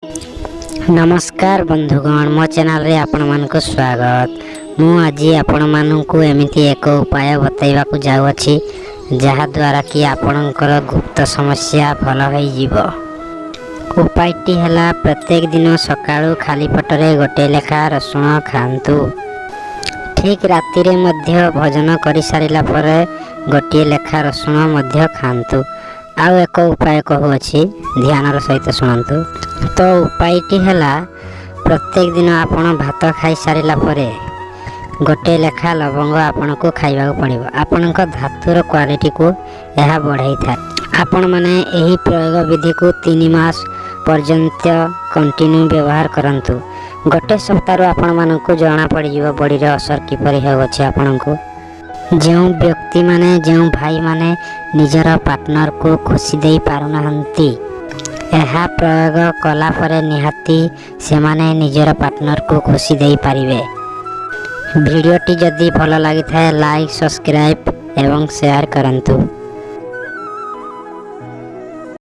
नमस्कार बंधुगण मो चैनल रे आपण मानक स्वागत। मु आज आपण मानकु एमिति एक उपाय बतैवाकू जाउछि जहा द्वारा कि आपणकर गुप्त समस्या भल होई जीवो। उपायटी हला प्रत्येक दिन सकाळु खाली पटरे गोटे लेखा रसुण खांतु। ठीक राति रे मध्य भोजन करि सारिला परे गोटे लेखा रसुण मध्य खांतु। आउ एक उपाय कहूँ ध्यान सहित शुणु। तो उपायटी है प्रत्येक दिन आपण भात खाई सारिला परे गोटे लेखा लवंग आपण को खाइबा पड़ो। आपण धातुर क्वालिटी को यह बढ़ाई था। आपण माने यही प्रयोग विधि को 3 मास पर्यंत कंटिन्यू व्यवहार करंतु। गोटे सप्ताह आपण मानक जना पड़ बॉडी रे असर किपरि होछि। आपण को जो व्यक्ति माने जो भाई माने निजर पार्टनर को खुशी दे पारुनाहंती यह प्रयोग कला परे निहाती से माने निजर पार्टनर को खुशी दे पारिबे। वीडियोटी जदि भल लगी थाए लाइक सब्सक्राइब एवं शेयर करंतु।